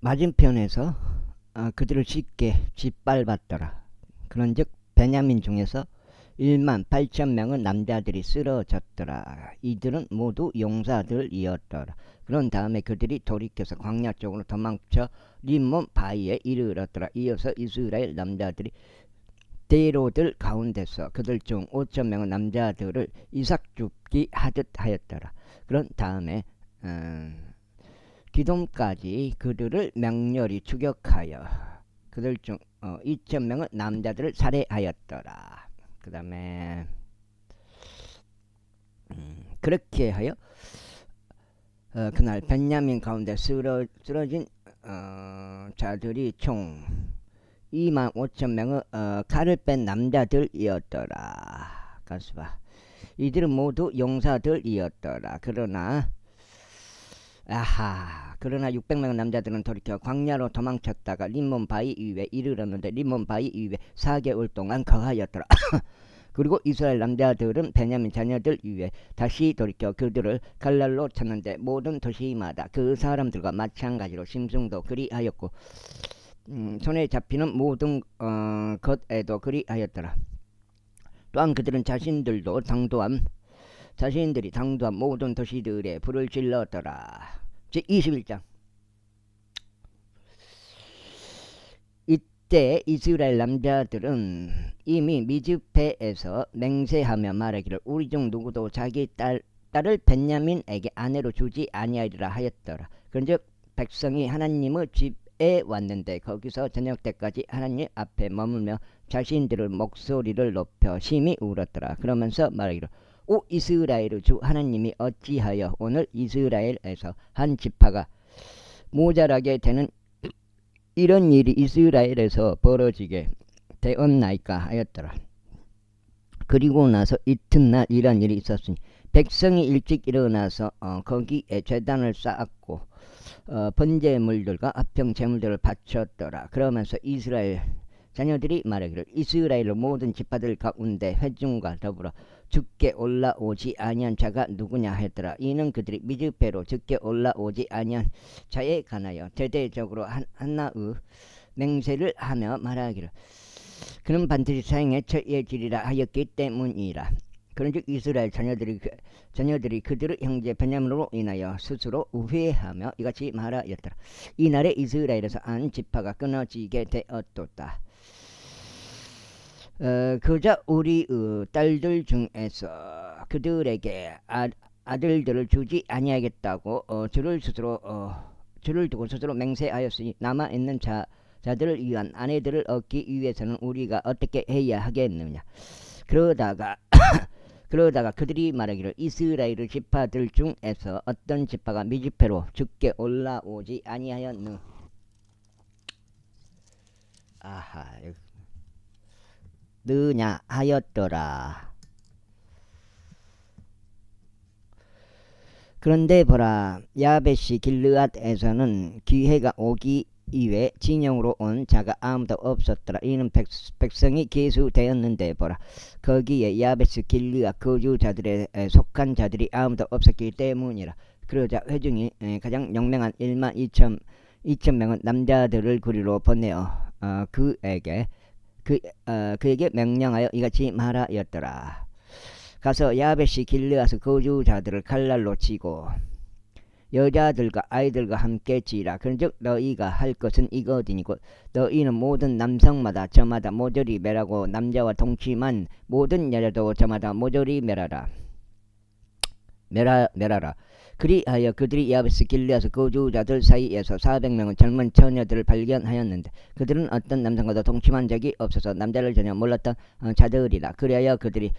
맞은편에서 그들을 쉽게 짓밟았더라. 그런즉 베냐민 중에서 1만 8천 명의 남자들이 쓰러졌더라. 이들은 모두 용사들이었더라. 그런 다음에 그들이 돌이켜서 광야 쪽으로 도망쳐 림몬 바위에 이르렀더라. 이어서 이스라엘 남자들이 대로들 가운데서 그들 중 5천 명의 남자들을 이삭 줍기 하듯 하였더라. 그런 다음에 기돔까지 그들을 맹렬히 추격하여 그들 중 2천 명의 남자들을 살해하였더라. 그 다음에 그렇게 하여 그날 베냐민 가운데 쓰러진 자들이 총 2만 5천 명의 칼을 뺀 남자들이었더라. 가수봐. 이들은 모두 용사들이었더라. 그러나 600명의 남자들은 돌이켜 광야로 도망쳤다가 림몬 바위 위에 이르렀는데 림몬 바위 위에 4개월 동안 거하였더라. 그리고 이스라엘 남자들은 베냐민 자녀들 위에 다시 돌이켜 그들을 갈랄로 쳤는데 모든 도시마다 그 사람들과 마찬가지로 심승도 그리하였고 손에 잡히는 모든 것에도 그리하였더라. 또한 그들은 자신들이 당도한 모든 도시들에 불을 질렀더라. 제21장. 이때 이스라엘 남자들은 이미 미즈페에서 맹세하며 말하기를 우리 중 누구도 자기 딸을 벤야민에게 아내로 주지 아니하리라 하였더라. 그런즉 백성이 하나님의 집에 왔는데 거기서 저녁 때까지 하나님 앞에 머물며 자신들의 목소리를 높여 심히 울었더라. 그러면서 말하기를 오 이스라엘의 주 하나님이 어찌하여 오늘 이스라엘에서 한 지파가 모자라게 되는 이런 일이 이스라엘에서 벌어지게 되었나이까 하였더라. 그리고 나서 이튿날 이런 일이 있었으니 백성이 일찍 일어나서 거기에 제단을 쌓았고 번제물들과 합평 제물들을 바쳤더라. 그러면서 이스라엘 자녀들이 말하기를 이스라엘의 모든 지파들 가운데 회중과 더불어 죽게 올라오지 아니한 자가 누구냐 하였더라. 이는 그들이 미즈페로 죽게 올라오지 아니한 자에 관하여 대대적으로 하나의 맹세를 하며 말하기를 그는 반드시 사형에 처해지리라 하였기 때문이라. 그런즉 이스라엘 자녀들이 그들의 형제 베냐민으로 인하여 스스로 우회하며 이같이 말하였더라. 이날에 이스라엘에서 한 지파가 끊어지게 되었도다. 그저 우리의 딸들 중에서 그들에게 아들들을 주지 아니하겠다고 줄을 두고 스스로 맹세하였으니 남아있는 자들을 위한 아내들을 얻기 위해서는 우리가 어떻게 해야 하겠느냐. 그러다가 그들이 말하기를 이스라엘 지파들 중에서 어떤 지파가 미즈페로 죽게 올라오지 아니하였느. 느냐 하였더라. 그런데 보라 야베시 길르앗에서는 기회가 오기 이외 진영으로 온 자가 아무도 없었더라. 이는 백성이 계수되었는데 보라 거기에 야베스 길르앗 거주자들에 속한 자들이 아무도 없었기 때문이라. 그러자 회중이 가장 영명한 1만 2천 명은 남자들을 구리로 보내어 그에게 명령하여 이같이 말하였더라. 가서 야베시 길르앗 거주자들을 칼날로 치고 여자들과 아이들과 함께 치라. 그런즉 너희가 할 것은 이거니니 곧 너희는 모든 남성마다 저마다 모조리 멸하고 남자와 동침한 모든 여자도 저마다 모조리 멸하라. 그리하여 그들이 야베스 길르앗 거주자들 사이에서 400명의 젊은 처녀들을 발견하였는데 그들은 어떤 남성과도 동침한 적이 없어서 남자를 전혀 몰랐던 자들이라. 그리하여 그들이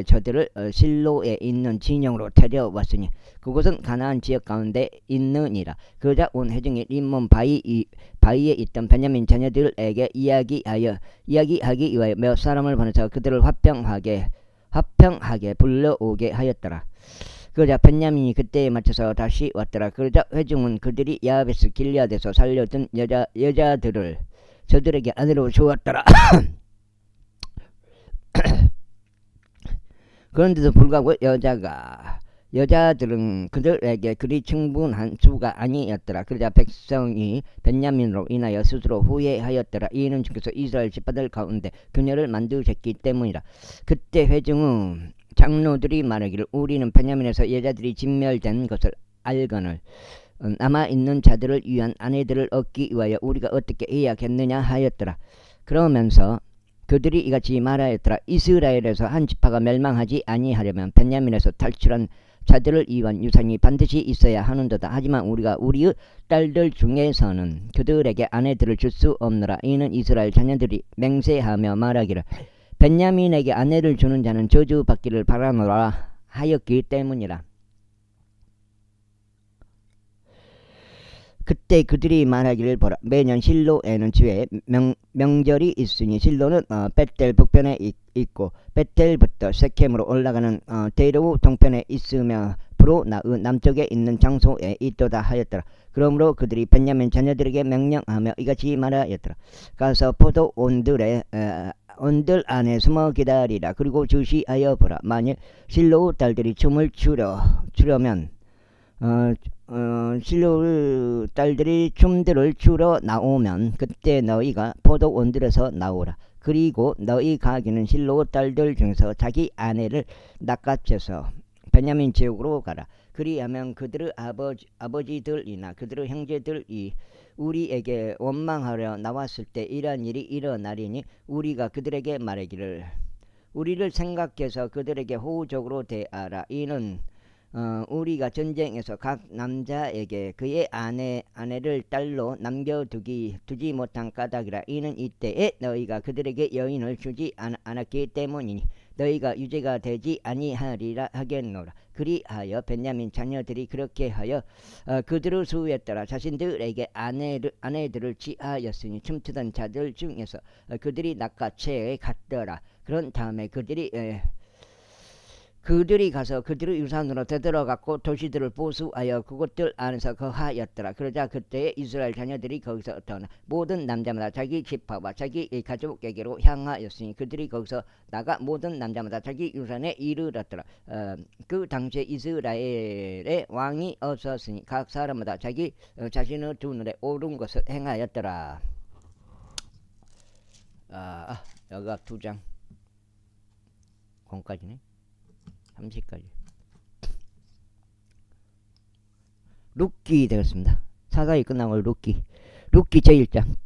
저들을 실로에 있는 진영으로 데려왔으니 그곳은 가나안 지역 가운데 있느니라. 그러자 온 회중이 림몬 바위에 있던 베냐민 자녀들에게 이야기하기 위하여 몇 사람을 보내서 그들을 화평하게 불러오게 하였더라. 그러자 베냐민이 그때에 맞춰서 다시 왔더라. 그러자 회중은 그들이 야베스 길르앗에서 살려둔 여자들을 저들에게 아내로 주었더라. 그런데도 불구하고 여자가 여자들은 그들에게 그리 충분한 수가 아니었더라. 그러자 백성이 벤야민으로 인하여 스스로 후회하였더라. 이는 주께서 이스라엘 집파들 가운데 그녀를 만드셨기 때문이라. 그때 회중은 장로들이 말하기를 우리는 벤야민에서 여자들이 진멸된 것을 알거늘 남아있는 자들을 위한 아내들을 얻기 위하여 우리가 어떻게 해야겠느냐 하였더라. 그러면서 그들이 이같이 말하였더라. 이스라엘에서 한 지파가 멸망하지 아니하려면 벤야민에서 탈출한 자들을 위한 유산이 반드시 있어야 하는도다. 하지만 우리가 우리의 딸들 중에서는 그들에게 아내들을 줄 수 없노라. 이는 이스라엘 자녀들이 맹세하며 말하기를 벤야민에게 아내를 주는 자는 저주받기를 바라노라 하였기 때문이라. 그때 그들이 말하기를 보라. 매년 실로에는 주의 명절이 있으니 실로는 벳델 북편에 있고 벳델부터 세켐으로 올라가는 대로 동편에 있으며 프로 나의 남쪽에 있는 장소에 있도다 하였더라. 그러므로 그들이 벤야민 자녀들에게 명령하며 이같이 말하였더라. 가서 포도 온들 안에 숨어 기다리라. 그리고 주시하여 보라. 만일 실로 딸들이 춤을 추려면 실로 딸들이 춤들을 추러 나오면 그때 너희가 포도원들에서 나오라. 그리고 너희 가기는 실로 딸들 중에서 자기 아내를 낚아채서 베냐민 지역으로 가라. 그리하면 그들의 아버지들이나 그들의 형제들이 우리에게 원망하려 나왔을 때 이러한 일이 일어나리니 우리가 그들에게 말하기를 우리를 생각해서 그들에게 호의적으로 대하라. 이는 우리가 전쟁에서 각 남자에게 그의 아내를 딸로 두지 못한 까닭이라. 이는 이때에 너희가 그들에게 여인을 주지 않았기 때문이니 너희가 유죄가 되지 아니하리라 하겠노라. 그리하여 벤야민 자녀들이 그렇게 하여 그들의 수에 따라 자신들에게 아내들을 취하였으니 춤추던 자들 중에서 그들이 낚아채에 갔더라. 그런 다음에 그들이 가서 그들의 유산으로 되돌아갔고 도시들을 보수하여 그곳들 안에서 거하였더라. 그러자 그때에 이스라엘 자녀들이 거기서 떠나 모든 남자마다 자기 지파와 자기 가족에게로 향하였으니 그들이 거기서 나가 모든 남자마다 자기 유산에 이르렀더라. 그 당시에 이스라엘의 왕이 없었으니 각 사람마다 자기 자신의 두 눈에 옳은 것을 행하였더라. 여기가 2장 공까지네. 30까지. 룻기 되겠습니다. 사사기 끝나고 룻기 제1장.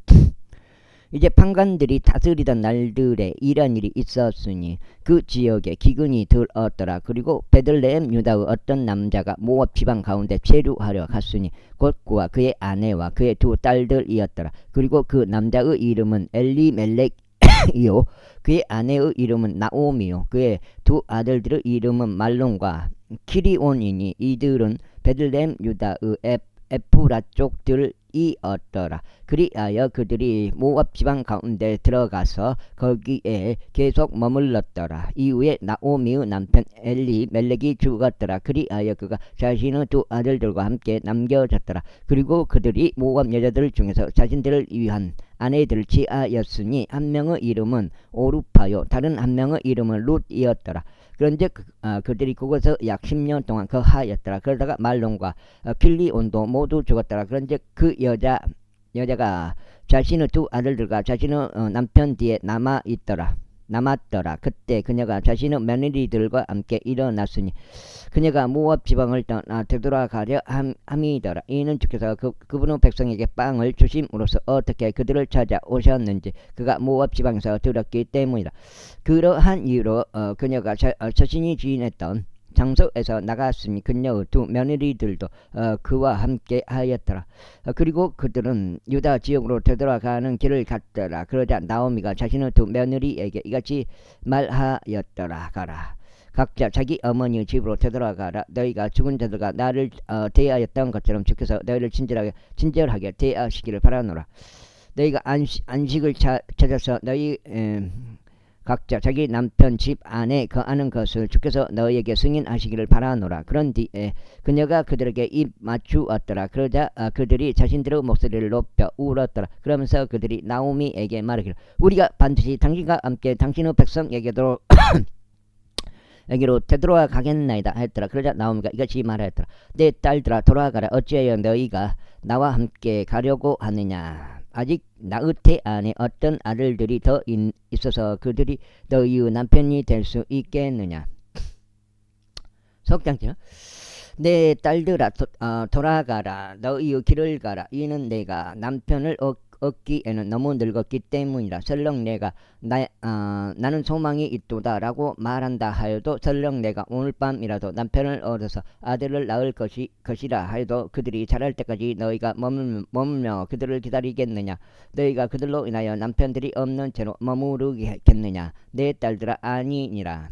이제 판관들이 다스리던 날들에 이런 일이 있었으니 그 지역에 기근이 들었더라. 그리고 베들레헴 유다의 어떤 남자가 모압 지방 가운데 체류하려 갔으니 곧 그와 그의 아내와 그의 두 딸들이었더라. 그리고 그 남자의 이름은 엘리멜렉이요 그의 아내의 이름은 나오미요 그의 두 아들들의 이름은 말론과 키리온이니 이들은 베들레헴 유다의 에프라 쪽들이었더라. 그리하여 그들이 모압 지방 가운데 들어가서 거기에 계속 머물렀더라. 이후에 나오미의 남편 엘리멜렉이 죽었더라. 그리하여 그가 자신의 두 아들들과 함께 남겨졌더라. 그리고 그들이 모압 여자들 중에서 자신들을 위한 아내들을 취하였으니 한 명의 이름은 오르파요 다른 한 명의 이름은 룻이었더라. 그런즉 그들이 그곳에서 약 10년 동안 거하였더라. 그러다가 말론과 킬리온도 모두 죽었더라. 그런즉 그 여자가 자신의 두 아들들과 자신의 남편 뒤에 남았더라. 그때 그녀가 자신의 며느리들과 함께 일어났으니 그녀가 모압 지방을 떠나 되돌아가려 함이더라. 이는 주께서 그분의 백성에게 빵을 주심으로써 어떻게 그들을 찾아오셨는지 그가 모압 지방에서 들었기 때문이다. 그러한 이유로 그녀가 자신이 지냈던 장소에서 나갔으니 그녀의 두 며느리들도 그와 함께 하였더라. 그리고 그들은 유다 지역으로 되돌아가는 길을 갔더라. 그러자 나오미가 자신의 두 며느리에게 이같이 말하였더라. 가라. 각자 자기 어머니의 집으로 되돌아가라. 너희가 죽은 자들과 나를 대하였던 것처럼 주께서 너희를 친절하게 대하시기를 바라노라. 너희가 안식을 찾아서 너희 각자 자기 남편 집 안에 거하는 것을 주께서 너희에게 승인하시기를 바라노라. 그런 뒤에 그녀가 그들에게 입 맞추었더라. 그러자 그들이 자신들의 목소리를 높여 울었더라. 그러면서 그들이 나오미에게 말하기를 우리가 반드시 당신과 함께 당신의 백성에게도 여기로 되돌아가겠나이다 하였더라. 그러자 나오미가 이같이 말하였더라. 내 딸들아 돌아가라. 어찌하여 너희가 나와 함께 가려고 하느냐. 아직 나의 안에 어떤 아들들이 더 있어서 그들이 너희의 남편이 될 수 있겠느냐. 석장죠. 내 딸들아 돌아가라. 너희의 길을 가라. 이는 내가 남편을 얻기에는 너무 늙었기 때문이라. 설령 내가 나는 소망이 있도다 라고 말한다 하여도, 설령 내가 오늘 밤이라도 남편을 얻어서 아들을 낳을 것이라 하여도 그들이 자랄 때까지 너희가 머물며 그들을 기다리겠느냐. 너희가 그들로 인하여 남편들이 없는 채로 머무르겠느냐. 내 딸들아 아니니라.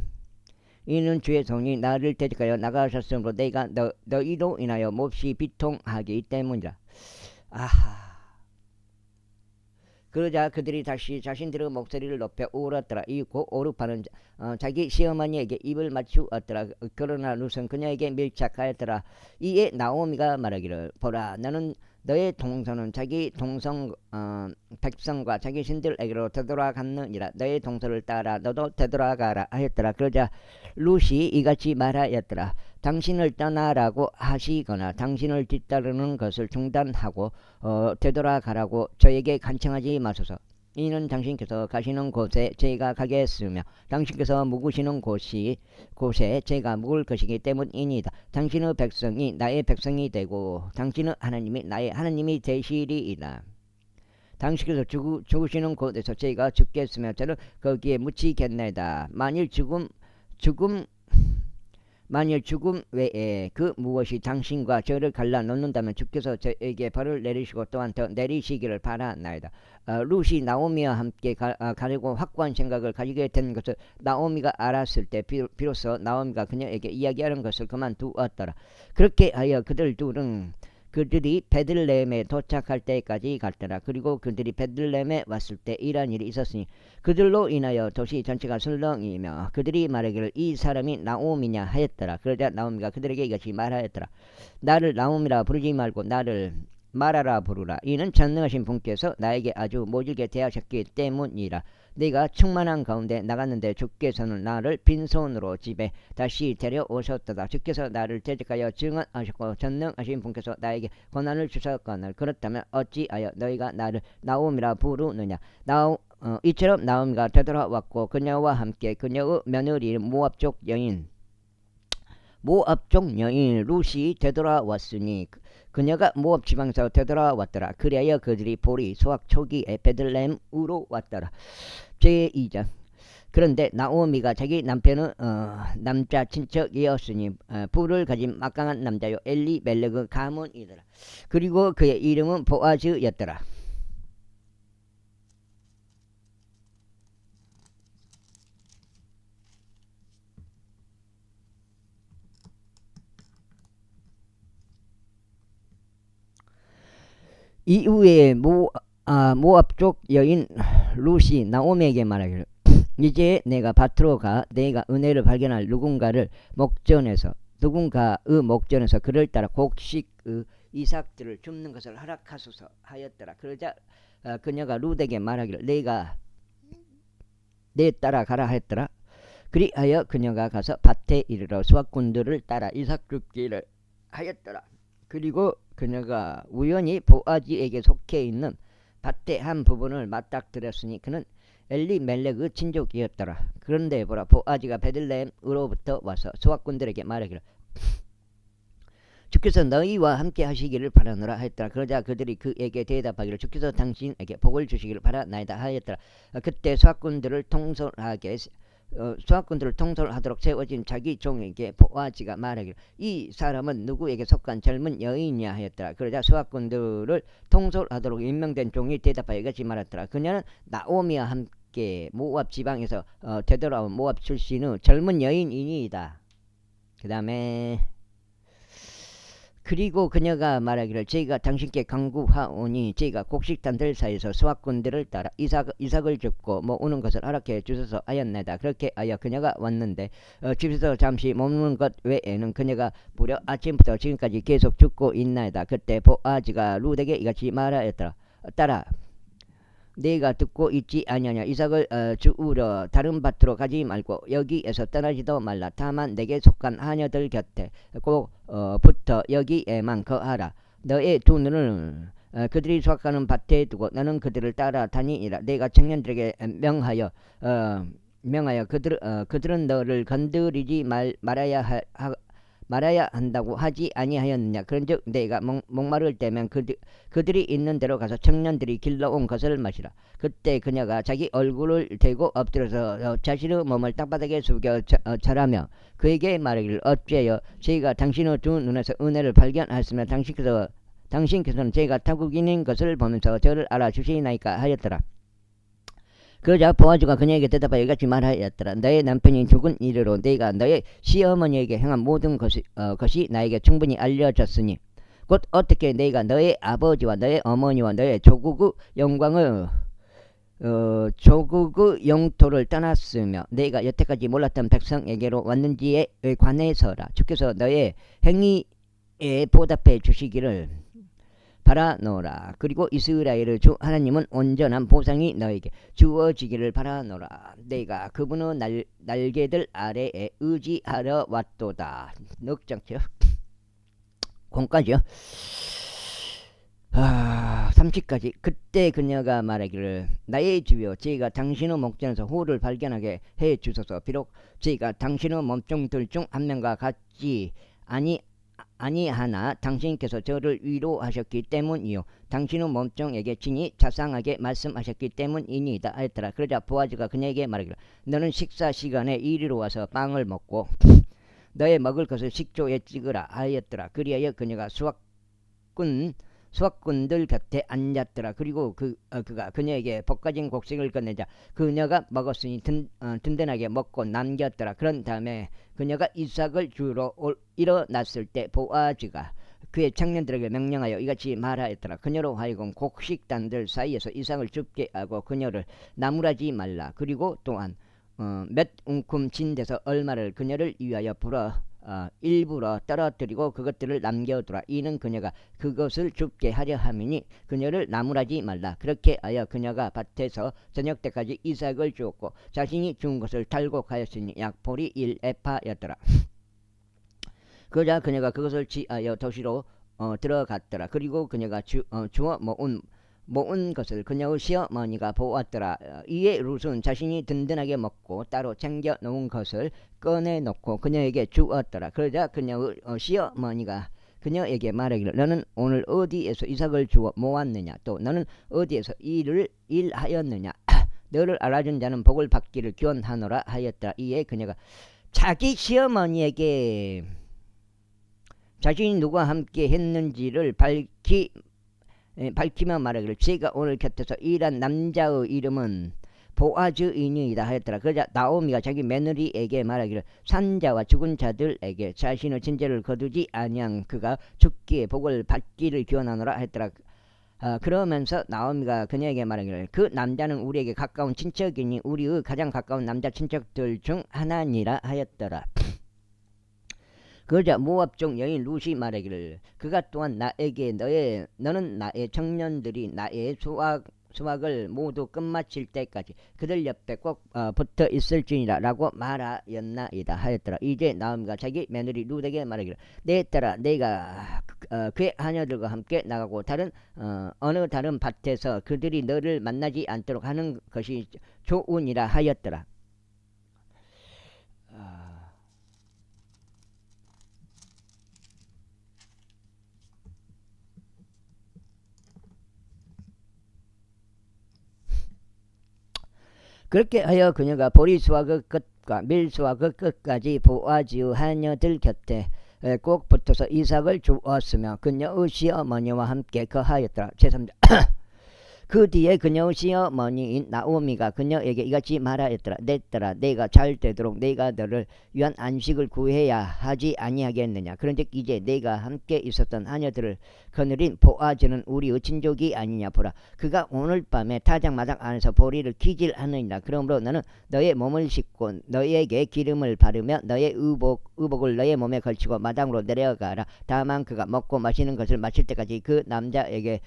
이는 주의 성이 나를 대적하여 나가셨으므로 내가 너희로 인하여 몹시 비통하기 때문이라. 아하. 그러자 그들이 다시 자신들의 목소리를 높여 울었더라. 이 곧 오르파는 자기 시어머니에게 입을 맞추었더라. 그러나 룻은 그녀에게 밀착하였더라. 이에 나오미가 말하기를, 보라, 나는 너의 동서는 자기 동성 백성과 자기 신들에게로 되돌아갔느니라. 너의 동서를 따라 너도 되돌아가라 하였더라. 그러자 룻이 이같이 말하였더라. 당신을 떠나라고 하시거나 당신을 뒤따르는 것을 중단하고 되돌아가라고 저에게 간청하지 마소서. 이는 당신께서 가시는 곳에 제가 가겠으며 당신께서 묵으시는 곳에 제가 묵을 것이기 때문이니다. 당신의 백성이 나의 백성이 되고 당신의 하나님이 나의 하나님이 되시리이다. 당신께서 죽으시는 곳에서 제가 죽겠으며 저를 거기에 묻히겠나이다. 만일 죽음 외에 그 무엇이 당신과 저를 갈라놓는다면 주께서 저에게 벌을 내리시고 또한 더 내리시기를 바라나이다. 룻이 나오미와 함께 가려고 확고한 생각을 가지게 된 것을 나오미가 알았을 때 비로소 나오미가 그녀에게 이야기하는 것을 그만두었더라. 그렇게 하여 그들이 베들레헴에 도착할 때까지 갔더라. 그리고 그들이 베들레헴에 왔을 때 이러한 일이 있었으니 그들로 인하여 도시 전체가 술렁이며 그들이 말하기를 이 사람이 나오미냐 하였더라. 그러자 나오미가 그들에게 이같이 말하였더라. 나를 나오미라 부르지 말고 나를 마라라 부르라. 이는 전능하신 분께서 나에게 아주 모질게 대하셨기 때문이라. 내가 충만한 가운데 나갔는데 주께서는 나를 빈손으로 집에 다시 데려오셨도다. 주께서 나를 대적하여 증언하셨고 전능하신 분께서 나에게 권한을 주셨거늘 그렇다면 어찌하여 너희가 나를 나오미라 부르느냐. 이처럼 나오미가 되돌아왔고 그녀와 함께 그녀의 며느리 모압족 여인 룻이 되돌아왔으니 그녀가 모압 지방에서 되돌아왔더라. 그리하여 그들이 보리 소학 초기에 베들레헴으로 왔더라. 제2장. 그런데 나오미가 자기 남편은 남자 친척이었으니 부를 가진 막강한 남자요 엘리멜렉의 가문이더라. 그리고 그의 이름은 보아즈였더라. 이후에 모압족 여인 룻이 나오미에게 말하기를, 이제 내가 밭으로 가 내가 은혜를 발견할 누군가의 목전에서 그를 따라 곡식의 이삭들을 줍는 것을 허락하소서 하였더라. 그러자 그녀가 룻에게 말하기를 내가 내 따라 가라 하였더라. 그리하여 그녀가 가서 밭에 이르러 수확꾼들을 따라 이삭 줍기를 하였더라. 그리고 그녀가 우연히 보아지에게 속해 있는 밭의 한 부분을 맞닥뜨렸으니 그는 엘리멜렉의 친족이었더라. 그런데 보라, 보아지가 베들레헴으로부터 와서 수확꾼들에게 말하기를 주께서 너희와 함께 하시기를 바라노라 하였더라. 그러자 그들이 그에게 대답하기를 주께서 당신에게 복을 주시기를 바라나이다 하였더라. 그때 수확꾼들을 통솔하도록 세워진 자기 종에게 보아지가 말하기를 이 사람은 누구에게 속한 젊은 여인이냐 하였더라. 그러자 수확꾼들을 통솔하도록 임명된 종이 대답하여 이같이 말했더라. 그녀는 나오미와 함께 모압 지방에서 되돌아온 모압 출신의 젊은 여인이니이다. 그 다음에 그리고 그녀가 말하기를 제가 당신께 강구하오니 제가 곡식단들 사이에서 수확꾼들을 따라 이삭을 줍고 오는 것을 허락해 주소서 하였나이다. 그렇게 하여 그녀가 왔는데 집에서 잠시 머무는 것 외에는 그녀가 무려 아침부터 지금까지 계속 죽고 있나이다. 그때 보아지가 룻에게 이같이 말하였더라. 딸아, 내가 듣고 있지 아니하냐. 이삭을 주우러 다른 밭으로 가지 말고 여기에서 떠나지도 말라. 다만 내게 속한 하녀들 곁에 꼭 붙어 여기에만 거하라. 너의 두 눈을 그들이 수확하는 밭에 두고 너는 그들을 따라 다니니라. 내가 청년들에게 명하여 그들은 너를 건드리지 말아야 한다고 하지 아니하였느냐. 그런즉 내가 목마를 때면 그들이 있는 데로 가서 청년들이 길러온 것을 마시라. 그때 그녀가 자기 얼굴을 대고 엎드려서 자신의 몸을 땅바닥에 숙여 절하며 그에게 말하기를 어찌하여 저희가 당신의 두 눈에서 은혜를 발견하였으며 당신께서는 저희가 타국인인 것을 보면서 저를 알아주시나이까 하였더라. 그러자 보아즈가 그녀에게 대답하여 이같이 말하였더라. 너의 남편이 죽은 이래로 네가 너의 시어머니에게 행한 모든 것이 나에게 충분히 알려졌으니 곧 어떻게 네가 너의 아버지와 너의 어머니와 너의 조국의 영광을 조국의 영토를 떠났으며 네가 여태까지 몰랐던 백성에게로 왔는지에 관해서라. 주께서 너의 행위에 보답해 주시기를 바라노라. 그리고 이스라엘의 주 하나님은 온전한 보상이 너에게 주어지기를 바라노라. 내가 그분의 날개들 아래에 의지하러 왔도다. 넉장죠. 공까지요. 30까지. 그때 그녀가 말하기를 나의 주여 저희가 당신의 목전에서 후를 발견하게 해 주소서. 비록 저희가 당신의 몸종들 중 한 명과 같지 아니하나 당신께서 저를 위로하셨기 때문이요 당신의 몸종에게 친히 자상하게 말씀하셨기 때문이니이다 하였더라. 그러자 보아즈가 그녀에게 말하기를 너는 식사 시간에 이리로 와서 빵을 먹고 너의 먹을 것을 식조에 찍으라 하였더라. 그리하여 그녀가 수확꾼들 곁에 앉았더라. 그리고 그가 그녀에게 볶아진 곡식을 건네자 그녀가 먹었으니 든든하게 먹고 남겼더라. 그런 다음에 그녀가 이삭을 주러 일어났을 때 보아즈가 그의 청년들에게 명령하여 이같이 말하였더라. 그녀로 하여금 곡식단들 사이에서 이삭을 줍게 하고 그녀를 나무라지 말라. 그리고 또한 몇 움큼 진 데서 얼마를 그녀를 위하여 일부러 떨어뜨리고 그것들을 남겨두라. 이는 그녀가 그것을 줍게 하려 함이니 그녀를 나무라지 말라. 그렇게 하여 그녀가 밭에서 저녁 때까지 이삭을 주었고 자신이 주운 것을 달고 가였으니 약 보리 1에파였더라. 그러자 그녀가 그것을 취하여 도시로 들어갔더라. 그리고 그녀가 주워 모은 것을 그녀의 시어머니가 보았더라. 이에 룻은 자신이 든든하게 먹고 따로 챙겨 놓은 것을 꺼내놓고 그녀에게 주었더라. 그러자 그녀의 시어머니가 그녀에게 말하기를 너는 오늘 어디에서 이삭을 주워 모았느냐. 또 너는 어디에서 일하였느냐. 너를 알아준 자는 복을 받기를 기원하노라 하였더라. 이에 그녀가 자기 시어머니에게 자신이 누구와 함께 했는지를 밝히며 말하기를 제가 오늘 곁에서 일한 남자의 이름은 보아즈이니이다 하였더라. 그러자 나오미가 자기 며느리에게 말하기를 산자와 죽은 자들에게 자신의 친제를 거두지 아니한 그가 죽기에 복을 받기를 기원하노라 하였더라. 그러면서 나오미가 그녀에게 말하기를 그 남자는 우리에게 가까운 친척이니 우리의 가장 가까운 남자 친척들 중 하나니라 하였더라. 그러자 모압종 여인 룻이 말하기를 그가 또한 나에게 너는 나의 청년들이 나의 수확을 모두 끝마칠 때까지 그들 옆에 꼭 붙어 있을지니라 라고 말하였나이다 하였더라. 이제 나오미가 자기 며느리 룻에게 말하기를 내 딸아 내가 그의 하녀들과 함께 나가고 어느 다른 밭에서 그들이 너를 만나지 않도록 하는 것이 좋으니라 하였더라. 그렇게 하여 그녀가 보리수와 그 끝과 밀수와 그 끝까지 보아즈의 하녀들 곁에 꼭 붙어서 이삭을 주었으며 그녀의 시어머니와 함께 거하였더라. 제3장 그 뒤에 그녀의 시어머니인 나오미가 그녀에게 이같이 말하였더라. 내 딸아 내가 잘 되도록 내가 너를 위한 안식을 구해야 하지 아니하겠느냐. 그런즉 이제 내가 함께 있었던 하녀들을 거느린 보아즈는 우리의 친족이 아니냐. 보라 그가 오늘 밤에 타작마당 안에서 보리를 기질하느니라. 그러므로 너는 너의 몸을 씻고 너에게 기름을 바르며 너의 의복을 너의 몸에 걸치고 마당으로 내려가라. 다만 그가 먹고 마시는 것을 마칠 때까지 그 남자에게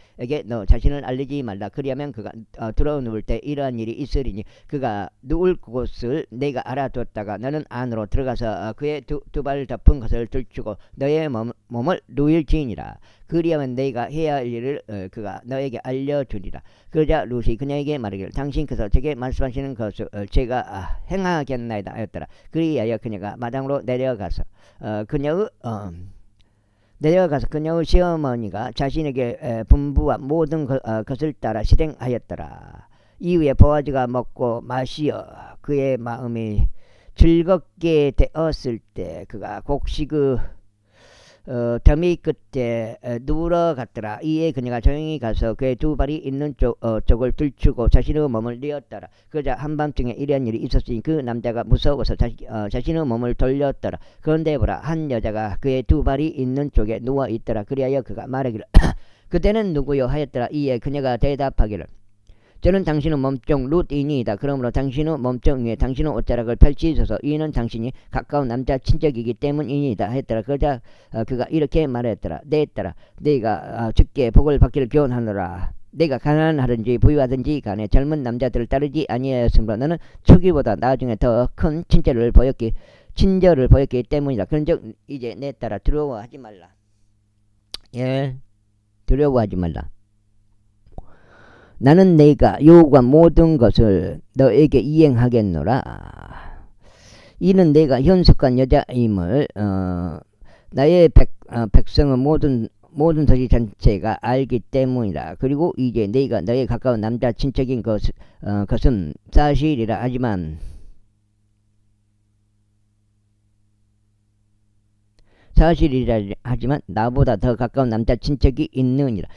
너 자신을 알리지 말라. 그리하면 그가 들어 누울 때 이러한 일이 있으리니 그가 누울 곳을 내가 알아두었다가 너는 안으로 들어가서 그의 두 발 덮은 것을 들추고 너의 몸을 누일지니라. 그리하면 내가 해야 할 일을 그가 너에게 알려주리라. 그러자 룻이 그녀에게 말하기를 당신께서 제게 말씀하시는 것을 제가 행하겠나이다 하였더라. 그리하여 그녀가 마당으로 내려가서 그녀의 시어머니가 자신에게 분부한 모든 것을 따라 실행하였더라. 이후에 보아즈가 먹고 마시어 그의 마음이 즐겁게 되었을 때 그가 곡식의 더미 끝에 누워갔더라. 이에 그녀가 조용히 가서 그의 두 발이 있는 쪽을 들추고 자신의 몸을 뉘었더라. 그러자 한밤중에 이런 일이 있었으니 그 남자가 무서워서 자신의 몸을 돌렸더라. 그런데 보라, 한 여자가 그의 두 발이 있는 쪽에 누워있더라. 그리하여 그가 말하기를 그대는 누구요 하였더라. 이에 그녀가 대답하기를 저는 당신의 몸종 룻이니이다. 그러므로 당신의 몸종 위에 당신의 옷자락을 펼치소서. 이는 당신이 가까운 남자 친척이기 때문이니이다 하였더라. 그러자 그가 이렇게 말했더라. 내 딸아, 내가 주께 복을 받기를 기원하노라. 내가 가난하든지 부유하든지 간에 젊은 남자들을 따르지 아니하였으므로 너는 초기보다 나중에 더 큰 친절을 보였기 때문이다. 그런즉 이제 내 딸아, 두려워하지 말라. 예, 두려워하지 말라. 나는 내가 요구한 모든 것을 너에게 이행하겠노라. 이는 내가 현숙한 여자임을 나의 백성의 모든 도시 전체가 알기 때문이다. 그리고 이제 내가 너의 가까운 남자 친척인 것은 사실이라 하지만 나보다 더 가까운 남자 친척이 있느니라.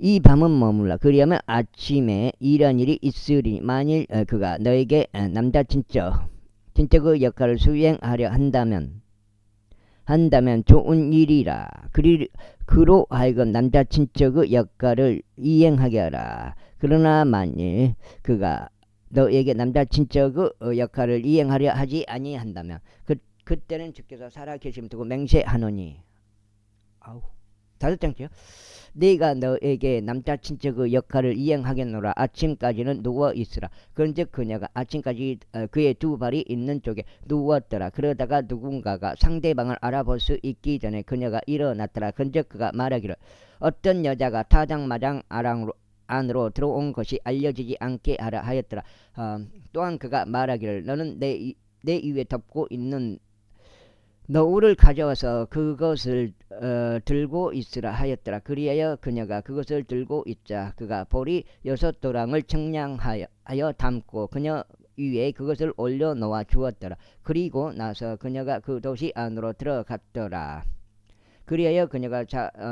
이 밤은 머물라. 그리하면 아침에 이런 일이 있으리니 만일 그가 너에게 남자 친척의 역할을 수행하려 한다면 좋은 일이라. 그로 하여금 남자 친척의 역할을 이행하게 하라. 그러나 만일 그가 너에게 남자 친척의 역할을 이행하려 하지 아니한다면 그때는 주께서 살아계심 두고 맹세하노니 5장째요. 네가 너에게 남자 친척의 역할을 이행하겠노라. 아침까지는 누워 있으라. 그런즉 그녀가 아침까지 그의 두 발이 있는 쪽에 누웠더라. 그러다가 누군가가 상대방을 알아볼 수 있기 전에 그녀가 일어났더라. 그런즉 그가 말하기를 어떤 여자가 타작마당 안으로 들어온 것이 알려지지 않게 하라 하였더라. 또한 그가 말하기를 너는 내 위에 덮고 있는 너울을 가져와서 그것을 들고 있으라 하였더라. 그리하여 그녀가 그것을 들고 있자 그가 볼이 6도랑을 청량하여 담고 그녀 위에 그것을 올려놓아 주었더라. 그리고 나서 그녀가 그 도시 안으로 들어갔더라. 그리하여 그녀가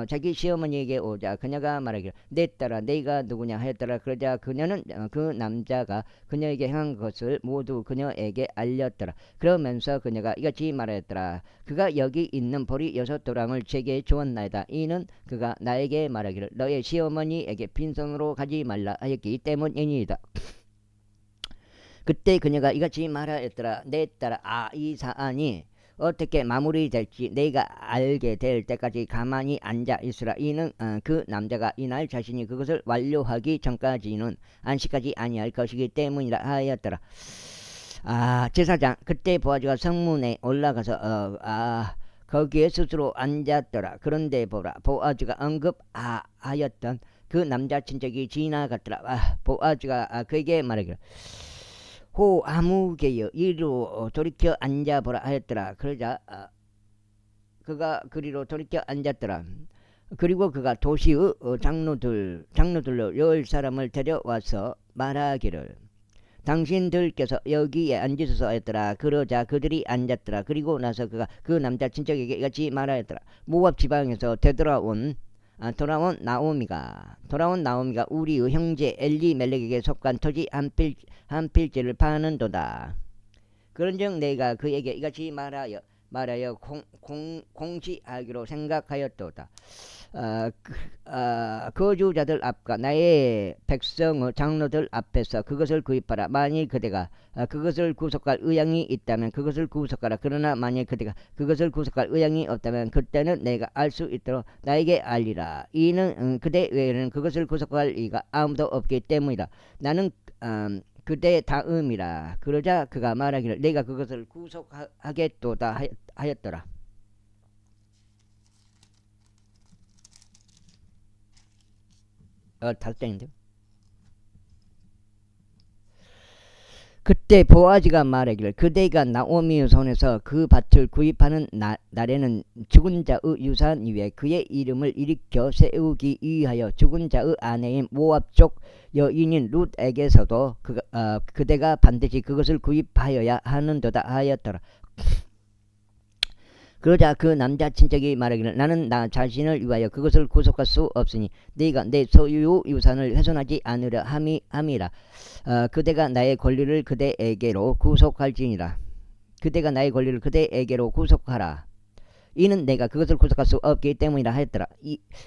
자기 시어머니에게 오자 그녀가 말하기를 내 딸아, 네가 누구냐 하였더라. 그러자 그녀는 그 남자가 그녀에게 행한 것을 모두 그녀에게 알렸더라. 그러면서 그녀가 이같이 말하였더라. 그가 여기 있는 보리 6도랑을 제게 주었나이다. 이는 그가 나에게 말하기를 너의 시어머니에게 빈손으로 가지 말라 하였기 때문이니이다. 그때 그녀가 이같이 말하였더라. 내 딸아, 이 사안이 어떻게 마무리될지 내가 알게 될 때까지 가만히 앉아 있으라. 이는 그 남자가 이날 자신이 그것을 완료하기 전까지는 안식하지 아니할 것이기 때문이라 하였더라. 제사장 그때 보아즈가 성문에 올라가서 거기에 스스로 앉았더라. 그런데 보라, 보아즈가 언급하였던 그 남자 친척이 지나갔더라. 보아즈가 그에게 말하기를 호 아무개여 이리로 돌이켜 앉아보라 하였더라. 그러자 그가 그리로 돌이켜 앉았더라. 그리고 그가 도시의 장로들로 10사람을 데려와서 말하기를 당신들께서 여기에 앉으소서 하였더라. 그러자 그들이 앉았더라. 그리고 나서 그가 그 남자 친척에게 이같이 말하였더라. 모압 지방에서 돌아온 나오미가 우리의 형제 엘리멜렉에게 속한 토지 한 필지를 파는도다. 그런즉 내가 그에게 이같이 말하여 공지하기로 생각하였도다. 거주자들 앞과 나의 백성의 장로들 앞에서 그것을 구입하라. 만일 그대가 그것을 구속할 의향이 있다면 그것을 구속하라. 그러나 만일 그대가 그것을 구속할 의향이 없다면 그때는 내가 알 수 있도록 나에게 알리라. 이는 그대 외에는 그것을 구속할 이가 아무도 없기 때문이다. 나는 그대 다음이라. 그러자 그가 말하기를 내가 그것을 구속하겠도다 하였더라. 달땡인데. 그때 보아즈가 말하기를 그대가 나오미의 손에서 그 밭을 구입하는 날에는 죽은 자의 유산 위에 그의 이름을 일으켜 세우기 위하여 죽은 자의 아내인 모압족 여인인 룻에게서도 그대가 반드시 그것을 구입하여야 하는도다 하였더라. 그러자 그 남자 친척이 말하기를 나는 나 자신을 위하여 그것을 구속할 수 없으니 네가 내 소유 유산을 훼손하지 않으려 함이라. 그대가 나의 권리를 그대에게로 구속할지니라. 그대가 나의 권리를 그대에게로 구속하라. 이는 내가 그것을 구속할 수 없기 때문이라 하였더라.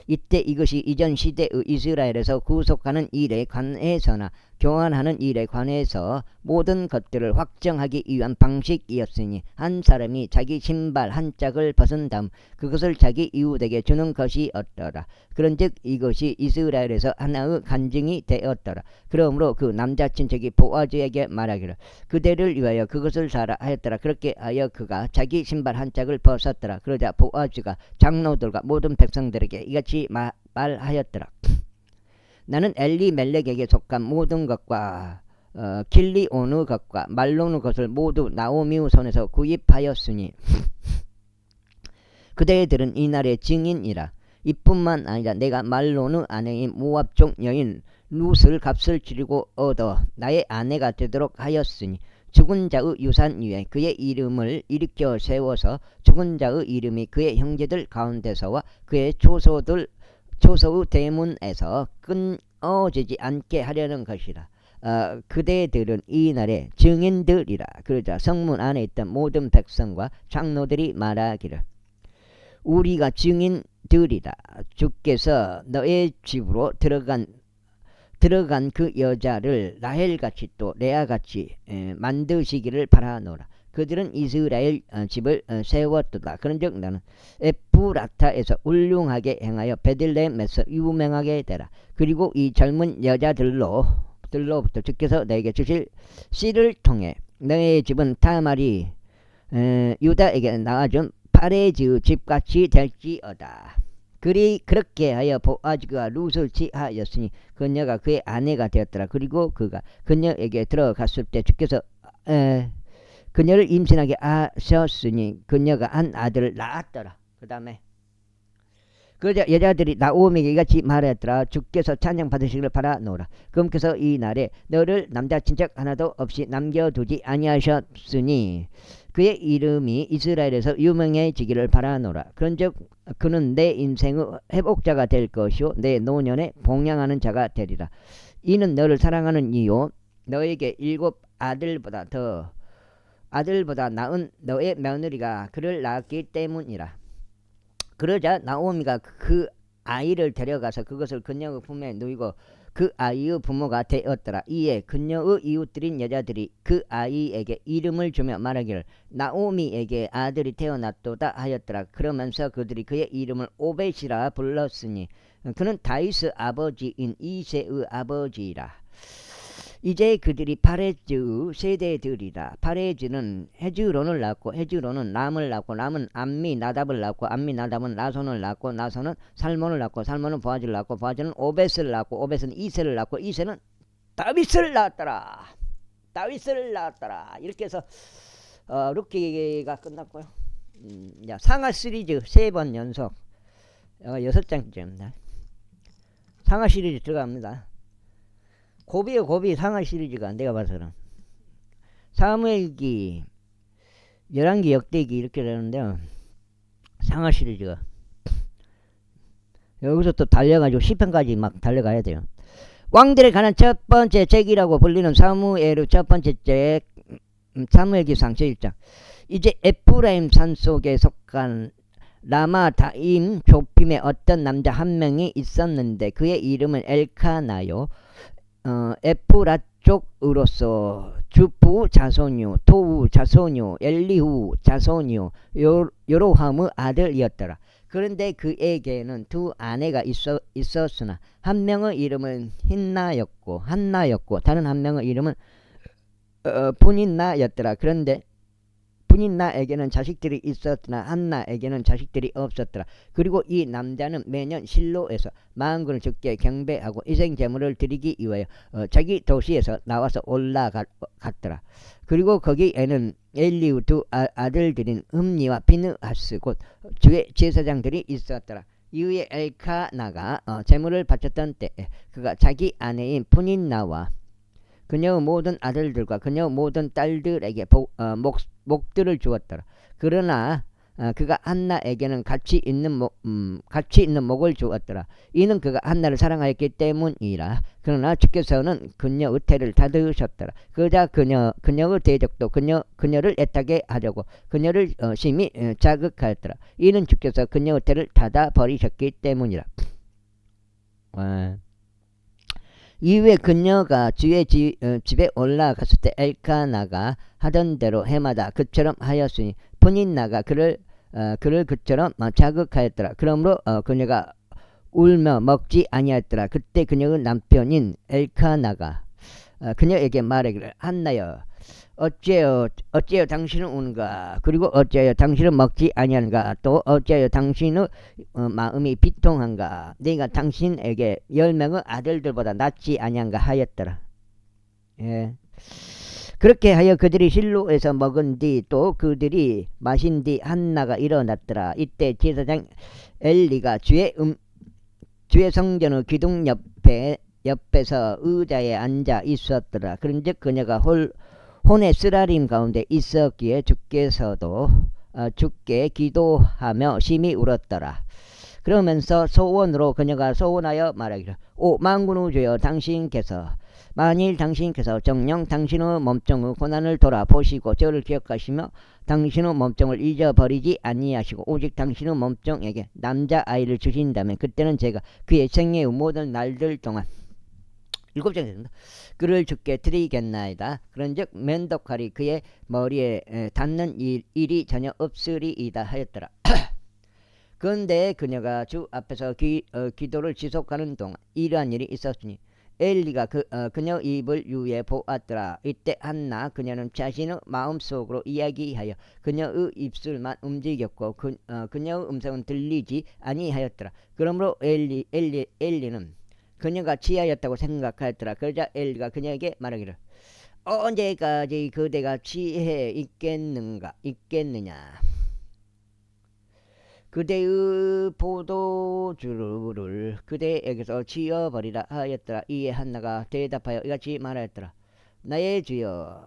이때 이것이 이전 시대의 이스라엘에서 구속하는 일에 관해서나 교환하는 일에 관해서 모든 것들을 확정하기 위한 방식이었으니 한 사람이 자기 신발 한 짝을 벗은 다음 그것을 자기 이웃에게 주는 것이었더라. 그런즉 이것이 이스라엘에서 하나의 간증이 되었더라. 그러므로 그 남자 친척이 보아즈에게 말하기를 그대를 위하여 그것을 사라 하였더라. 그렇게 하여 그가 자기 신발 한 짝을 벗었더라. 그러자 보아즈가 장로들과 모든 백성들에게 이같이 말하였더라. 나는 엘리멜렉에게 속한 모든 것과 길리오느 것과 말로느 것을 모두 나오미의 손에서 구입하였으니 그대들은 이날의 증인이라. 이뿐만 아니라 내가 말로느 아내인 모압족 여인 룻을 값을 치르고 얻어 나의 아내가 되도록 하였으니 죽은 자의 유산 위에 그의 이름을 일으켜 세워서 죽은 자의 이름이 그의 형제들 가운데서와 그의 초소의 대문에서 끊어지지 않게 하려는 것이라. 그대들은 이날의 증인들이라. 그러자 성문 안에 있던 모든 백성과 장로들이 말하기를 우리가 증인들이다. 주께서 너의 집으로 들어간 그 여자를 라헬같이 또 레아같이 만드시기를 바라노라. 그들은 이스라엘 집을 세웠도다. 그런즉 나는 에프라타에서 훌륭하게 행하여 베들레헴에서 유명하게 되라. 그리고 이 젊은 여자들로부터 주께서 너에게 주실 씨를 통해 너의 집은 타말이 유다에게 낳아준 파레즈 집같이 될지어다. 그렇게 하여 보아즈가 룻을 취하였으니 그녀가 그의 아내가 되었더라. 그리고 그가 그녀에게 들어갔을 때 주께서 그녀를 임신하게 하셨으니 그녀가 한 아들을 낳았더라. 그 다음에 그러자 여자들이 나오미에게 이같이 말했더라. 주께서 찬양 받으시기를 바라노라. 그분께서 이 날에 너를 남자 친척 하나도 없이 남겨두지 아니하셨으니 그의 이름이 이스라엘에서 유명해지기를 바라노라. 그런즉 그는 내 인생의 회복자가 될 것이요 내 노년에 봉양하는 자가 되리라. 이는 너를 사랑하는 이요 너에게 7 아들보다 나은 너의 며느리가 그를 낳았기 때문이라. 그러자 나오미가 그 아이를 데려가서 그것을 그녀의 품에 누이고 그 아이의 부모가 되었더라. 이에 그녀의 이웃들인 여자들이 그 아이에게 이름을 주며 말하기를 나오미에게 아들이 태어났도다 하였더라. 그러면서 그들이 그의 이름을 오벳이라 불렀으니 그는 다윗의 아버지인 이새의 아버지라. 이제 그들이 파레즈의 세대들이라. 파레즈는 헤즈론을 낳고 헤즈론은 람을 낳고 람은 암미나답을 낳고 암미나답은 나손을 낳고 나손은 살몬을 낳고 살몬은 보아즈를 낳고 보아즈는 오벳을 낳고 오벳은 이새를 낳고 이새는 다윗을 낳았더라. 이렇게 해서 룻기가 끝났고요. 상하 시리즈 3번 연속 6장째입니다. 상하 시리즈 들어갑니다. 고비의 고비 상하 시리즈가 내가 봐서는 사무엘기 열왕기 역대기 이렇게 되는데요. 상하 시리즈가 여기서 또 달려가지고 10편까지 막 달려가야 돼요. 왕들에 관한 첫 번째 책이라고 불리는 사무엘의 첫 번째 책 사무엘기상 제1장. 이제 에프라임 산속에 속한 라마다임 조핌에 어떤 남자 한 명이 있었는데 그의 이름은 엘카나요. 에프라쪽으로서 주프 자손요 토우 자손요 엘리후 자손요 요로함의 아들이었더라. 그런데 그에게는 두 아내가 있었으나 한 명의 이름은 한나였고 다른 한 명의 이름은 분인나였더라. 그런데 분인나에게는 자식들이 있었으나 한나에게는 자식들이 없었더라. 그리고 이 남자는 매년 실로에서 만군을 주께 경배하고 희생 제물을 드리기 위하여 자기 도시에서 나와서 올라갔더라. 그리고 거기에는 엘리우 두 아들들인 흠니와 비느하스 곧 주의 제사장들이 있었더라. 이후에 엘카나가 제물을 바쳤던 때에 그가 자기 아내인 분인나와 그녀의 모든 아들들과 그녀의 모든 딸들에게 목들을 주었더라. 그러나 그가 한나에게는 가치 있는 목을 주었더라. 이는 그가 한나를 사랑하였기 때문이라. 그러나 주께서는 그녀의 태를 닫으셨더라. 그러자 그녀의 대적도 그녀를 애타게 하려고 그녀를 심히 자극하였더라. 이는 주께서 그녀의 태를 닫아 버리셨기 때문이라. 이후에 그녀가 주의 집에 올라갔을 때 엘카나가 하던 대로 해마다 그처럼 하였으니 분인나가 그를 그처럼 자극하였더라. 그러므로 그녀가 울며 먹지 아니하였더라. 그때 그녀의 남편인 엘카나가 그녀에게 말하기를 한나여 어째요 당신은 우는가? 그리고 어째요 당신은 먹지 아니하는가? 또 어째요 당신의 마음이 비통한가? 내가 당신에게 10명의 아들들보다 낫지 아니한가 하였더라. 예. 그렇게 하여 그들이 실로에서 먹은 뒤 또 그들이 마신 뒤 한나가 일어났더라. 이때 제사장 엘리가 주의 성전의 기둥 옆에서 의자에 앉아 있었더라. 그런즉 그녀가 혼의 쓰라림 가운데 있었기에 주께서도 주께 기도하며 심히 울었더라. 그러면서 소원으로 그녀가 소원하여 말하기를 오 만군의 주여 만일 당신께서 정녕 당신의 몸종의 고난을 돌아보시고 저를 기억하시며 당신의 몸종을 잊어버리지 아니하시고 오직 당신의 몸종에게 남자아이를 주신다면 그때는 제가 그의 생애의 모든 날들 동안 7장이 됩니다. 그를 주께 드리겠나이다. 그런즉 면도칼이 그의 머리에 닿는 일이 전혀 없으리이다 하였더라. 그런데 그녀가 주 앞에서 기도를 지속하는 동안 이러한 일이 있었으니 엘리가 그녀 입을 유에 보았더라. 이때 한나 그녀는 자신의 마음속으로 이야기하여 그녀의 입술만 움직였고 그녀의 음성은 들리지 아니하였더라. 그러므로 엘리는 그녀가 취하였다고 생각하였더라. 그러자 엘리가 그녀에게 말하기를 언제까지 그대가 취해 있겠느냐? 그대의 포도주를 그대에게서 치어버리라 하였더라. 이에 한나가 대답하여 이같이 말하였더라. 나의 주여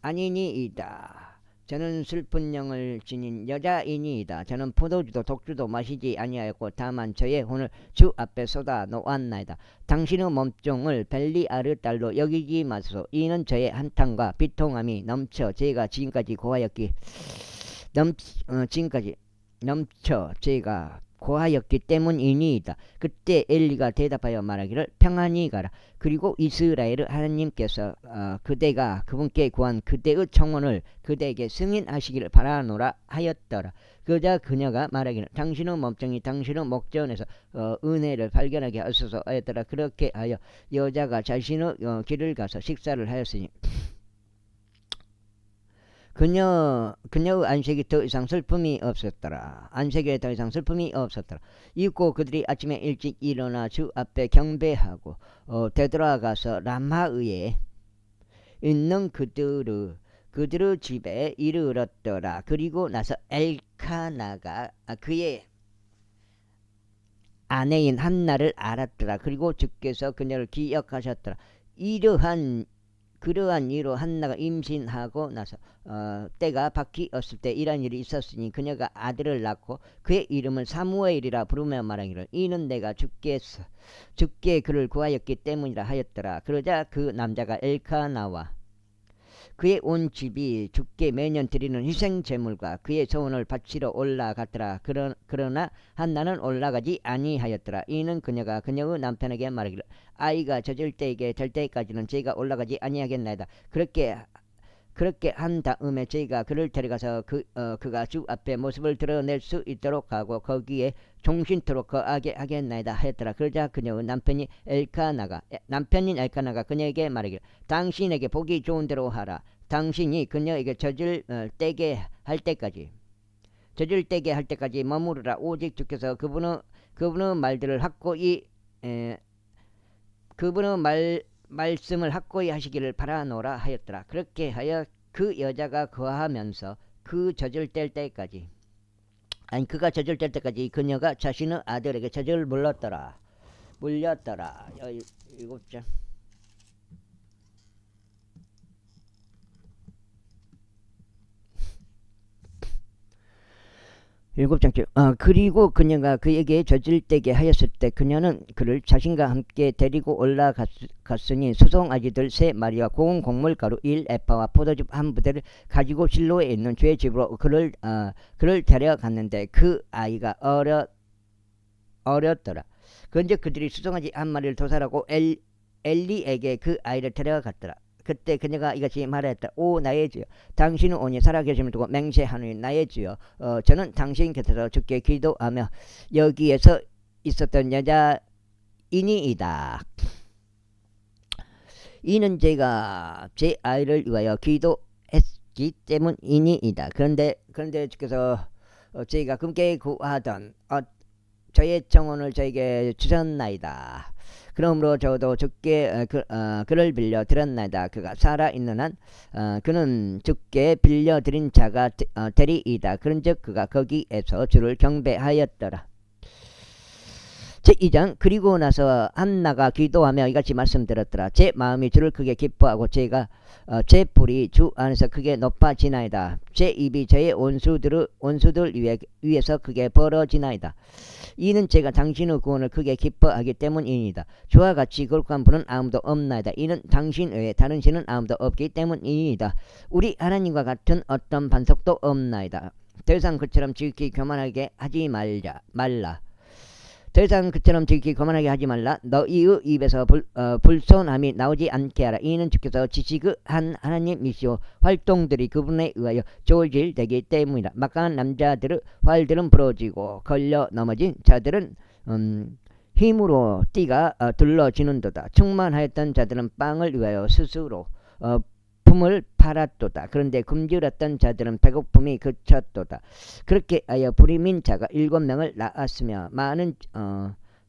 아니니이다. 저는 슬픈 영을 지닌 여자이니이다. 저는 포도주도 독주도 마시지 아니하였고 다만 저의 혼을 주 앞에 쏟아 놓았나이다. 당신의 몸종을 벨리아르 딸로 여기지 마소서. 이는 저의 한탄과 비통함이 넘쳐 제가 지금까지 고하였기 때문이니이다. 그때 엘리가 대답하여 말하기를 평안히 가라. 그리고 이스라엘의 하나님께서 그대가 그분께 구한 그대의 청혼을 그대에게 승인하시기를 바라노라 하였더라. 그러자 그녀가 말하기를 당신의 몸종이 당신의 목전에서 은혜를 발견하게 하소서 하였더라. 그렇게 하여 여자가 자신의 길을 가서 식사를 하였으니 그녀의 안색이 더 이상 슬픔이 없었더라. 안색에 더 이상 슬픔이 없었더라. 이윽고 그들이 아침에 일찍 일어나 주 앞에 경배하고 되돌아가서 라마의에 있는 그들의 집에 이르렀더라. 그리고 나서 엘카나가 그의 아내인 한나를 알았더라. 그리고 주께서 그녀를 기억하셨더라. 그러한 이로 한나가 임신하고 나서 때가 바뀌었을 때 이런 일이 있었으니 그녀가 아들을 낳고 그의 이름을 사무엘이라 부르며 말하기를 이는 내가 주께 그를 구하였기 때문이라 하였더라. 그러자 그 남자가 엘카나와 그의 온 집이 주께 매년 드리는 희생 제물과 그의 소원을 바치러 올라갔더라. 그러나 한나는 올라가지 아니하였더라. 이는 그녀가 그녀의 남편에게 말하기를 아이가 젖을 때에게 될 때까지는 저희가 올라가지 아니하겠나이다. 그렇게 한 다음에 저희가 그를 데려가서 그가 주 앞에 모습을 드러낼 수 있도록 하고 거기에 종신토록 거하게 하겠나이다 하였더라. 그러자 그녀의 남편인 엘카나가 그녀에게 말하기를 당신에게 보기 좋은 대로 하라. 당신이 그녀에게 젖을 떼게 할 때까지 머무르라. 오직 주께서 그분의 말들을 확고히 그분의 말씀을 확고히 하시기를 바라노라 하였더라. 그렇게 하여 그 여자가 거하면서 그가 젖을 뗄 때까지 그녀가 자신의 아들에게 젖을 물렸더라. 7장. 그리고 그녀가 그에게 젖을 떼게 하였을 때 그녀는 그를 자신과 함께 데리고 올라갔으니 수송아지들 3마리와 고운 곡물가루 1에파와 포도즙 1부대를 가지고 실로에 있는 주의 집으로 그를 데려갔는데 그 아이가 어렸더라. 그런데 그들이 수송아지 1마리를 도살하고 엘리에게 그 아이를 데려갔더라. 그때 그녀가 이같이 말하였다. 오 나의 주여, 당신은 오니 살아계심을 두고 맹세하노니 나의 주여, 저는 당신 곁에서 주께 기도하며 여기에서 있었던 여자이니이다. 이는 제가 제 아이를 위하여 기도했기 때문이니이다. 그런데 주께서 저희가 금께 구하던 저의 청혼을 저에게 주셨나이다. 그러므로 저도 주께 그를 빌려 드렸나이다. 그가 살아있는 한 그는 주께 빌려드린 자가 되리이다. 그런즉 그가 거기에서 주를 경배하였더라. 제2장. 그리고 나서 한나가 기도하며 이같이 말씀드렸더라. 제 마음이 주를 크게 기뻐하고 제 뿔이 주 안에서 크게 높아지나이다. 제 입이 저의 원수들 위에서 크게 벌어지나이다. 이는 제가 당신의 구원을 크게 기뻐하기 때문이니이다. 주와 같이 거룩한 분은 아무도 없나이다. 이는 당신 외에 다른 신은 아무도 없기 때문이니이다. 우리 하나님과 같은 어떤 반석도 없나이다. 더 이상 그처럼 지극히 교만하게 하지 말라. 더 이상 그처럼 지극히 거만하게 하지 말라. 너희의 입에서 불손함이 나오지 않게 하라. 이는 주께서 지식한 하나님이시오. 활동들이 그분에 의하여 조질되기 때문이라. 막강한 남자들의 활들은 부러지고 걸려 넘어진 자들은 힘으로 띠가 둘러지는도다. 충만하였던 자들은 빵을 위하여 스스로 품을 팔았도다. 그런데 굶주렸던 자들은 배고픔이 그쳤도다. 그렇게 하여 불임인 자가 7명을 낳았으며 많은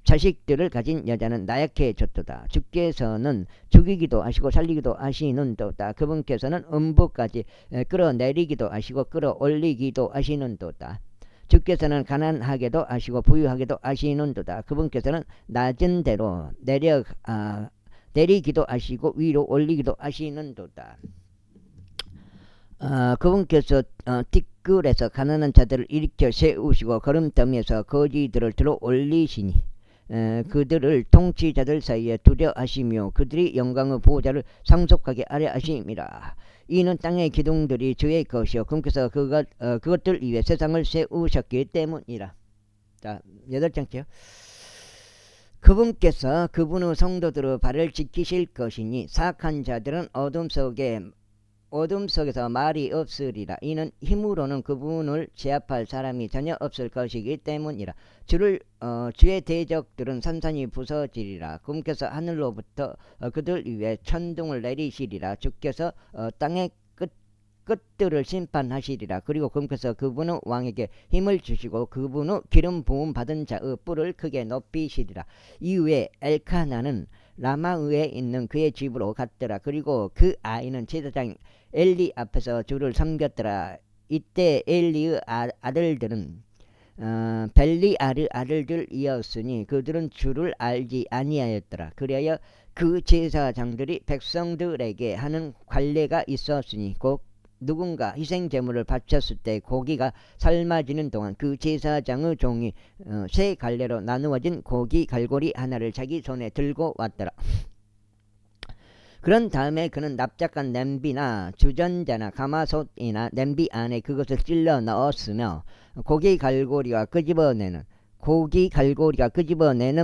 자식들을 가진 여자는 나약해졌도다. 주께서는 죽이기도 하시고 살리기도 하시는도다. 그분께서는 음부까지 끌어내리기도 하시고 끌어올리기도 하시는도다. 주께서는 가난하게도 하시고 부유하게도 하시는도다. 그분께서는 낮은 데로 내리기도 하시고 위로 올리기도 하시는도다. 그분께서 티끌에서 가난한 자들을 일으켜 세우시고 거름더미에서 거지들을 들어 올리시니 그들을 통치자들 사이에 두려 하시며 그들이 영광의 보호자를 상속하게 하려 하심이라. 이는 땅의 기둥들이 주의 것이요 그분께서 그것들 위에 세상을 세우셨기 때문이라. 자, 8장째요. 그분께서 그분의 성도들의 발을 지키실 것이니 사악한 자들은 어둠 속에서 말이 없으리라. 이는 힘으로는 그분을 제압할 사람이 전혀 없을 것이기 때문이라. 주의 대적들은 산산이 부서지리라. 그분께서 하늘로부터 그들 위에 천둥을 내리시리라. 주께서 땅의 끝들을 심판하시리라. 그리고 그분께서 그분의 왕에게 힘을 주시고 그분의 기름 부음 받은 자의 뿔을 크게 높이시리라. 이후에 엘카나는 라마의에 있는 그의 집으로 갔더라. 그리고 그 아이는 제사장 엘리 앞에서 주를 섬겼더라. 이때 엘리의 아들들은 벨리아르 아들들이었으니 그들은 주를 알지 아니하였더라. 그리하여 그 제사장들이 백성들에게 하는 관례가 있었으니 곧 누군가 희생 제물을 바쳤을 때 고기가 삶아지는 동안 그 제사장의 종이 세 갈래로 나누어진 고기 갈고리 하나를 자기 손에 들고 왔더라. 그런 다음에 그는 납작한 냄비나 주전자나 가마솥이나 냄비 안에 그것을 찔러 넣었으며 고기 갈고리가 끄집어내는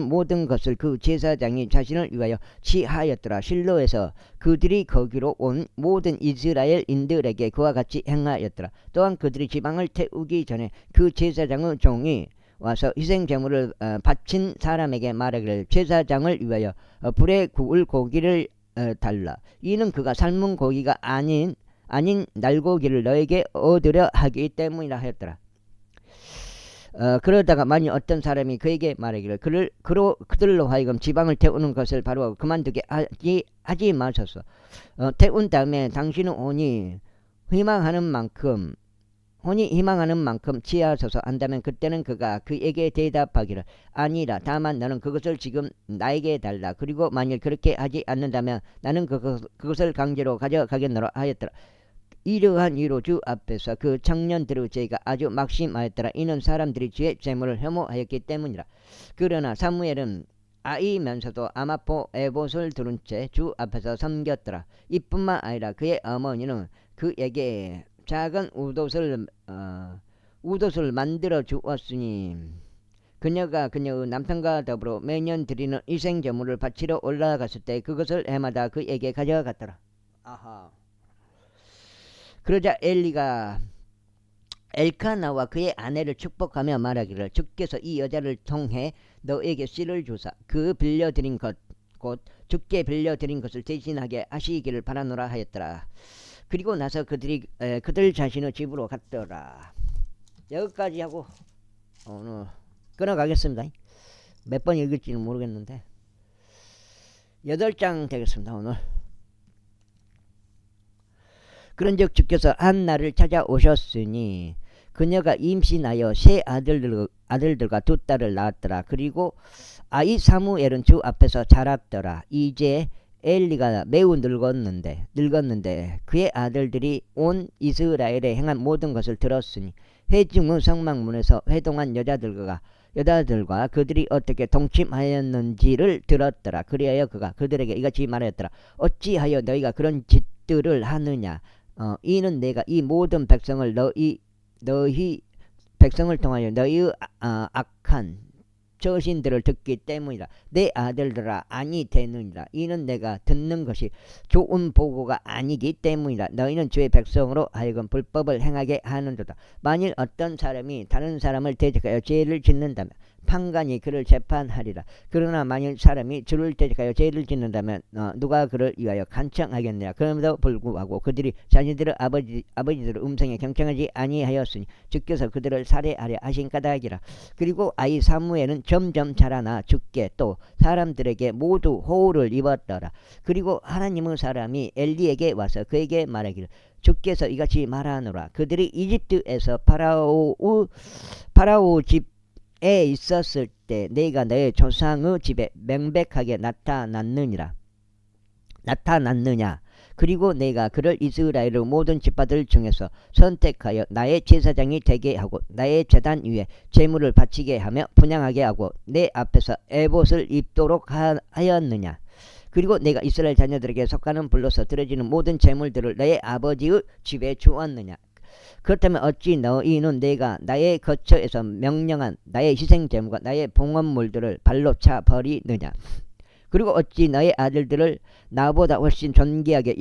모든 것을 그 제사장이 자신을 위하여 취하였더라. 실로에서 그들이 거기로 온 모든 이스라엘인들에게 그와 같이 행하였더라. 또한 그들이 지방을 태우기 전에 그 제사장의 종이 와서 희생제물을 바친 사람에게 말하기를 제사장을 위하여 불에 구울 고기를 달라. 이는 그가 삶은 고기가 아닌 날고기를 너에게 얻으려 하기 때문이라 하였더라. 그러다가 만일 어떤 사람이 그에게 말하기를 그들로 하여금 지방을 태우는 것을 바로 그만두게 하지 마소서. 태운 다음에 당신은 혼이 희망하는 만큼 취하소서 한다면 그때는 그가 그에게 대답하기를 아니라 다만 너는 그것을 지금 나에게 달라. 그리고 만일 그렇게 하지 않는다면 나는 그것을 강제로 가져가겠노라 하였더라. 이러한 이로 주 앞에서 그 청년들의 죄가 아주 막심하였더라. 이는 사람들이 주의 재물을 혐오하였기 때문이라. 그러나 사무엘은 아이면서도 아마포 에봇을 두른 채 주 앞에서 섬겼더라. 이뿐만 아니라 그의 어머니는 그에게 작은 우돛을 만들어 주었으니 그녀가 그녀의 남편과 더불어 매년 드리는 희생제물을 바치러 올라갔을 때 그것을 해마다 그에게 가져갔더라. 아하. 그러자 엘리가 엘카나와 그의 아내를 축복하며 말하기를 주께서 이 여자를 통해 너에게 씨를 주사 그 빌려드린 것 곧 주께 빌려드린 것을 대신하게 하시기를 바라노라 하였더라. 그리고 나서 그들 자신의 집으로 갔더라. 여기까지 하고 오늘 끊어가겠습니다. 몇 번 읽을지는 모르겠는데 8장 되겠습니다. 오늘. 그런즉 주께서 한나를 찾아오셨으니 그녀가 임신하여 세 아들들과 두 딸을 낳았더라. 그리고 아이 사무엘은 주 앞에서 자랐더라. 이제 엘리가 매우 늙었는데 그의 아들들이 온 이스라엘에 행한 모든 것을 들었으니 회중의 성막문에서 회동한 여자들과 그들이 어떻게 동침하였는지를 들었더라. 그리하여 그가 그들에게 이같이 말하였더라. 어찌하여 너희가 그런 짓들을 하느냐. 이는 내가 이 모든 백성을 너희 백성을 통하여 너희의 악한 저신들을 듣기 때문이라. 내 아들들아 아니 되느니라. 이는 내가 듣는 것이 좋은 보고가 아니기 때문이라. 너희는 주의 백성으로 하여금 불법을 행하게 하는도다. 만일 어떤 사람이 다른 사람을 대적하여 죄를 짓는다면 판관이 그를 재판하리라. 그러나 만일 사람이 주를 대적하여 죄를 짓는다면 누가 그를 위하여 간청하겠느냐. 그럼에도 불구하고 그들이 자신들의 아버지들의 음성에 경청하지 아니하였으니 주께서 그들을 살해하려 하신 까닭이라. 그리고 아이 사무엘은 점점 자라나 죽게 또 사람들에게 모두 호우를 입었더라. 그리고 하나님의 사람이 엘리에게 와서 그에게 말하기를 주께서 이같이 말하노라. 그들이 이집트에서 파라오 집에 있었을 때 내가 너의 조상의 집에 명백하게 나타났느냐. 그리고 내가 그를 이스라엘의 모든 집파들 중에서 선택하여 나의 제사장이 되게 하고 나의 제단 위에 제물을 바치게 하며 분향하게 하고 내 앞에서 에봇을 입도록 하였느냐. 그리고 내가 이스라엘 자녀들에게 속하는 불로서 드려지는 모든 제물들을 너의 아버지의 집에 주었느냐. 그렇다면 어찌 너희는 내가 나의 거처에서 명령한 나의 희생제물과 나의 봉헌물들을 발로 차 버리느냐. 그리고 어찌 너의 아들들을 나보다 훨씬 존귀하게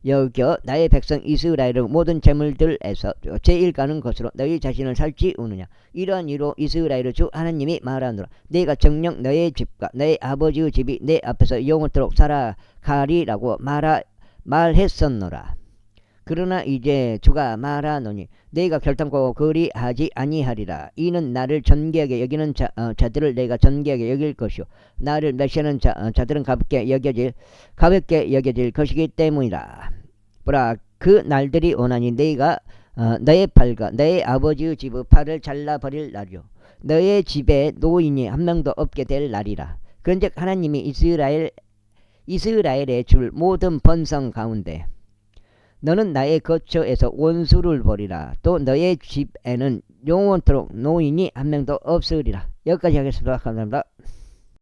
여겨 나의 백성 이스라엘의 모든 제물들에서 제일 가는 것으로 너희 자신을 살찌우느냐. 이러한 이로 이스라엘의 주 하나님이 말하노라. 내가 정녕 너의 집과 너의 아버지의 집이 내 앞에서 영원토록 살아가리라고 말했었노라. 그러나 이제 주가 말하노니 내가 결단코 그리하지 아니하리라. 이는 나를 존귀하게 여기는 자들을 내가 존귀하게 여길 것이요 나를 멸시하는 자들은 가볍게 여겨질 것이기 때문이라. 보라 그 날들이 오나니 내가 너의 팔과 너의 아버지의 집의 팔을 잘라버릴 날이요 너의 집에 노인이 한 명도 없게 될 날이라. 그런즉 하나님이 이스라엘에 줄 모든 번성 가운데 너는 나의 거처에서 원수를 벌이라. 또 너의 집에는 영원토록 노인이 한 명도 없으리라. 여기까지 하겠습니다. 감사합니다.